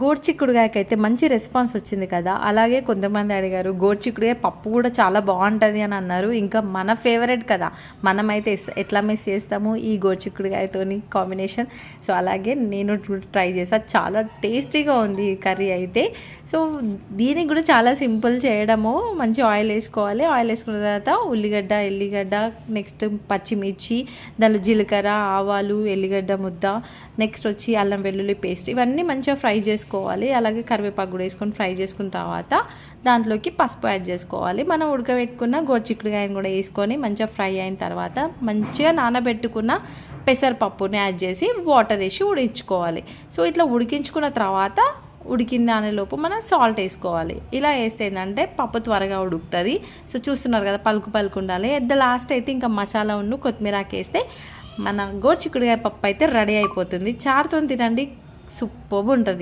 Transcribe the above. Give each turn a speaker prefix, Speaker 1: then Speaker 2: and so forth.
Speaker 1: గోరుచిక్కుడుకాయకైతే మంచి రెస్పాన్స్ వచ్చింది కదా. అలాగే కొంతమంది అడిగారు గోరుచిక్కుడుకాయ పప్పు కూడా చాలా బాగుంటుంది అని అన్నారు. ఇంకా మన ఫేవరెట్ కదా, మనమైతే ఎట్లా మిస్ చేస్తాము ఈ గోరుచిక్కుడుకాయతోని కాంబినేషన్. సో అలాగే నేను ట్రై చేసాను, చాలా టేస్టీగా ఉంది ఈ కర్రీ అయితే. సో దీనికి కూడా చాలా సింపుల్ చేయడము. మంచి ఆయిల్ వేసుకోవాలి, ఆయిల్ వేసుకున్న తర్వాత ఉల్లిగడ్డ, ఎల్లిగడ్డ, నెక్స్ట్ పచ్చిమిర్చి, దానిలో జీలకర్ర, ఆవాలు, ఎల్లిగడ్డ ముద్ద, నెక్స్ట్ వచ్చి అల్లం వెల్లుల్లి పేస్ట్, ఇవన్నీ మంచిగా ఫ్రై చేసుకోవాలి. అలాగే కరివేపాకు కూడా వేసుకొని ఫ్రై చేసుకున్న తర్వాత దాంట్లోకి పసుపు యాడ్ చేసుకోవాలి. మనం ఉడకబెట్టుకున్న గోరుచిక్కుడుకాయని కూడా వేసుకొని మంచిగా ఫ్రై అయిన తర్వాత మంచిగా నానబెట్టుకున్న పెసరపప్పుని యాడ్ చేసి వాటర్ వేసి ఉడికించుకోవాలి. సో ఇట్లా ఉడికించుకున్న తర్వాత ఉడికిన దానిలోపు మనం సాల్ట్ వేసుకోవాలి. ఇలా వేస్తే ఏంటంటే పప్పు త్వరగా ఉడుకుతుంది. సో చూస్తున్నారు కదా, పలుకు పలుకు ఉండాలి. ఎట్ ద లాస్ట్ అయితే ఇంకా మసాలా ఉన్ను కొత్తిమీరాకు వేస్తే మన గోరుచిక్కుడుకాయ పప్పు అయితే రెడీ అయిపోతుంది. చారుతో తినండి, సూపర్గా ఉంటుంది.